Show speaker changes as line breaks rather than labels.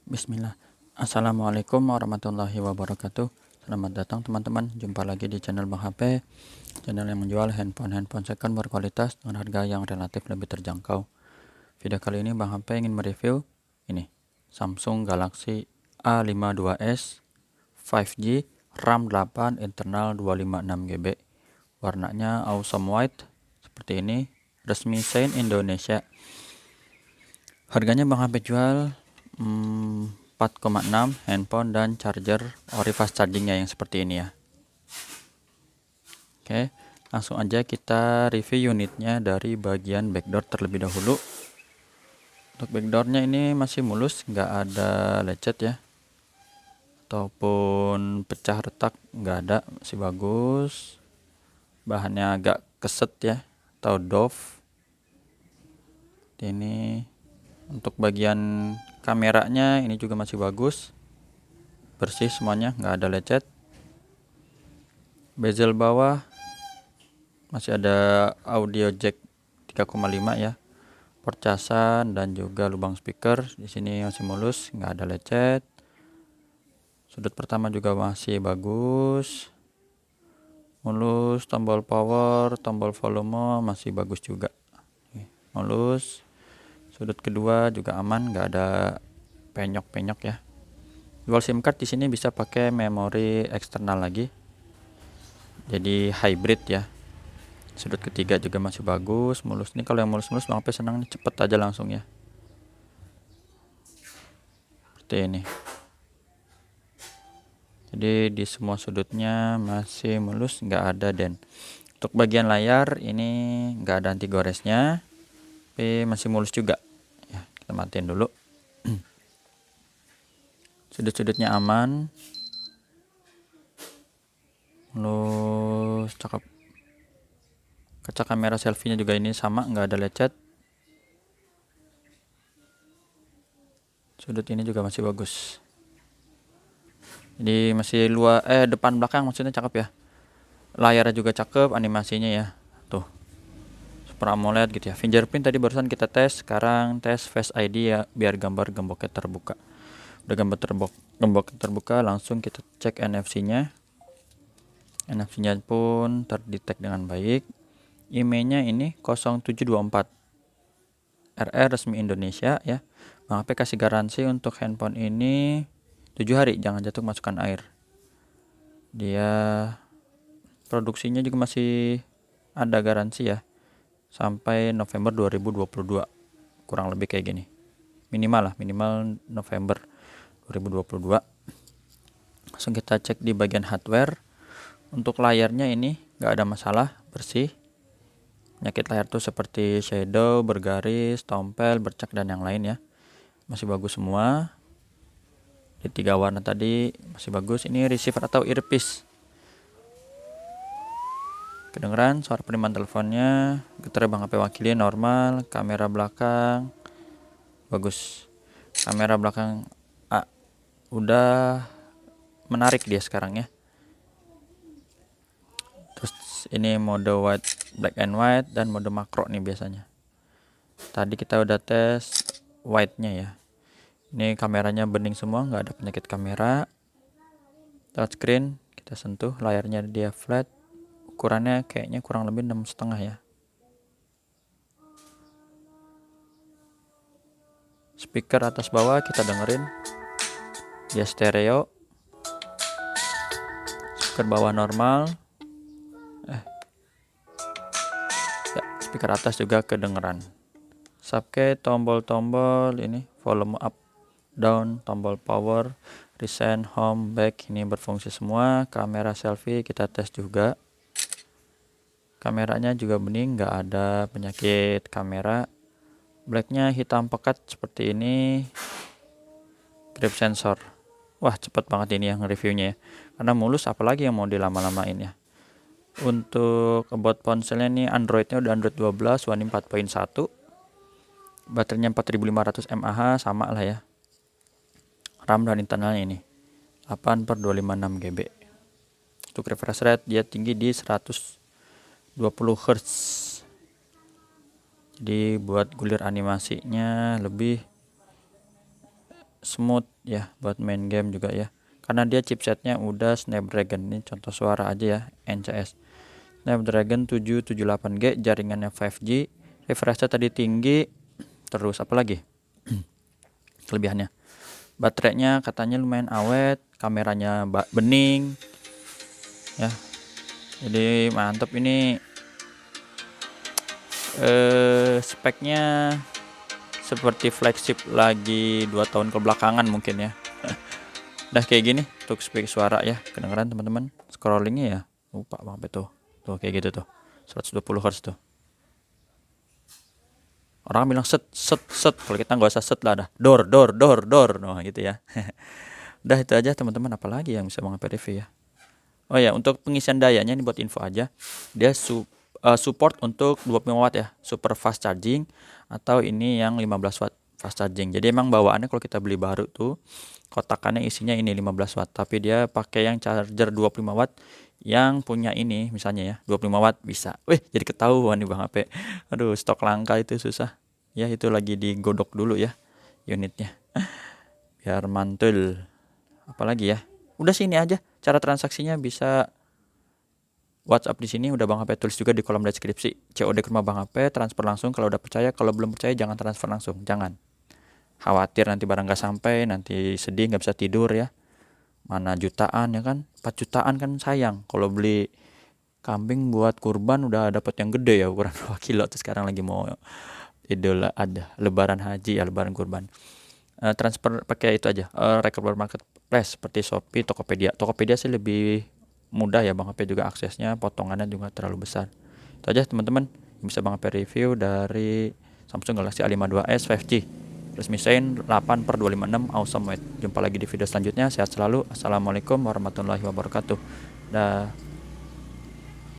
Bismillah. Assalamualaikum warahmatullahi wabarakatuh. Selamat datang teman-teman. Jumpa lagi di channel Bang HP, channel yang menjual handphone second berkualitas dengan harga yang relatif lebih terjangkau. Video kali ini Bang HP ingin mereview ini Samsung Galaxy A52s 5G, RAM 8, internal 256 GB. Warnanya awesome white seperti ini, resmi Sein Indonesia. Harganya Bang HP jual 4,6, handphone dan charger ori fast chargingnya yang seperti ini ya. Oke, langsung aja kita review unitnya dari bagian backdoor terlebih dahulu. Untuk backdoornya ini masih mulus, nggak ada lecet ya, ataupun pecah retak, nggak ada, masih bagus. Bahannya agak keset ya, atau doff. Ini untuk bagian kameranya ini juga masih bagus, bersih semuanya, nggak ada lecet. Bezel bawah masih ada audio jack 3,5 ya, port casan dan juga lubang speaker. Di sini masih mulus, nggak ada lecet. Sudut pertama juga masih bagus, mulus. Tombol power, tombol volume masih bagus juga, mulus. Sudut kedua juga aman, nggak ada penyok-penyok ya. Dual SIM card di sini bisa pakai memori eksternal lagi, jadi hybrid ya. Sudut ketiga juga masih bagus, mulus. Nih kalau yang mulus-mulus Bang P senang nih, cepet aja langsung ya. Seperti ini. Jadi di semua sudutnya masih mulus, nggak ada dent. Untuk bagian layar ini nggak ada anti goresnya, tapi masih mulus juga. Ya, kita matiin dulu. Sudut-sudutnya aman, mulus, cakep. Kaca kamera selfie-nya juga ini sama, nggak ada lecet. Sudut ini juga masih bagus. Jadi masih depan belakang maksudnya cakep ya. Layarnya juga cakep, animasinya ya. Tuh. Super AMOLED gitu ya. Fingerprint tadi barusan kita tes, sekarang tes Face ID ya, biar gambar gemboknya terbuka. Udah gambar gembok terbuka, langsung kita cek NFC-nya. NFC-nya pun terdetek dengan baik. IMEI-nya ini 0724. RR resmi Indonesia ya. Bang HP kasih garansi untuk handphone ini 7 hari, jangan jatuh masukkan air. Dia produksinya juga masih ada garansi ya, sampai November 2022, kurang lebih kayak gini. Minimal November 2022. Langsung kita cek di bagian hardware. Untuk layarnya ini nggak ada masalah, bersih. Penyakit layar tuh seperti shadow, bergaris, tompel, bercak dan yang lain ya, masih bagus semua. Di 3 warna tadi masih bagus. Ini receiver atau earpiece, kedengeran suara penerimaan teleponnya. Getar Bang HP wakili normal. Kamera belakang bagus, kamera belakang udah menarik dia sekarang ya. Terus ini mode black and white dan mode makro nih biasanya. Tadi kita udah tes white-nya ya. Ini kameranya bening semua, nggak ada penyakit kamera. Touchscreen kita sentuh, layarnya dia flat. Ukurannya kayaknya kurang lebih 6,5 ya. Speaker atas bawah kita dengerin, dia stereo. Speaker bawah normal. Ya, speaker atas juga kedengeran. Subkey, tombol-tombol ini volume up, down, tombol power, recent, home, back ini berfungsi semua. Kamera selfie kita tes juga. Kameranya juga bening, nggak ada penyakit kamera. Blacknya hitam pekat seperti ini. Grip sensor, wah cepet banget ini yang reviewnya ya, karena mulus, apalagi yang mau dilama-lamain ya. Untuk about ponselnya nih, Androidnya udah Android 12 One 4.1. Baterainya 4500 mAh, sama lah ya. RAM dan internalnya ini 8/256 GB. Untuk refresh rate dia tinggi di 120 Hz. Jadi buat gulir animasinya lebih smooth ya buat main game juga ya, karena dia chipsetnya udah Snapdragon. Ini contoh suara aja ya, NCS Snapdragon 778G, jaringannya 5G, refresh tadi tinggi. Terus apalagi kelebihannya, baterainya katanya lumayan awet, kameranya bening ya, jadi mantep ini. Speknya seperti flagship lagi 2 tahun kebelakangan mungkin ya. Udah kayak gini untuk spek suara ya, kedengeran teman-teman. Scrollingnya ya lupa banget tuh kayak gitu tuh 120 Hz tuh. Orang bilang set set set, kalau kita nggak usah set lah, dah dor noh gitu ya. Udah itu aja teman-teman, apalagi yang bisa Bang HP review ya. Oh ya, untuk pengisian dayanya ini buat info aja, dia support untuk 25 watt ya, super fast charging, atau ini yang 15 watt fast charging. Jadi emang bawaannya kalau kita beli baru tuh kotakannya isinya ini 15 watt, tapi dia pakai yang charger 25 watt yang punya ini misalnya ya 25 watt bisa. Wih, jadi ketahuan nih Bang HP. Aduh, stok langka itu susah. Ya itu lagi digodok dulu ya unitnya. Biar mantul. Apalagi ya? Udah sini aja. Cara transaksinya bisa WhatsApp di sini udah Bang HP tulis juga di kolom deskripsi. COD ke rumah Bang HP, transfer langsung kalau udah percaya. Kalau belum percaya jangan transfer langsung, jangan. Khawatir nanti barang gak sampai, nanti sedih nggak bisa tidur ya. Mana jutaan ya kan? 4 jutaan kan sayang. Kalau beli kambing buat kurban udah dapat yang gede ya, ukuran 2 kilo. Terus sekarang lagi mau idul ada lebaran haji ya, lebaran kurban. Transfer pakai itu aja, Recover Marketplace seperti Shopee, Tokopedia sih lebih mudah ya Bang HP juga aksesnya, potongannya juga terlalu besar. Itu aja teman-teman yang bisa Bang HP review dari Samsung Galaxy A52s 5G resmi Sein 8/256 awesome weight. Jumpa lagi di video selanjutnya, sehat selalu. Assalamualaikum warahmatullahi wabarakatuh. Dah.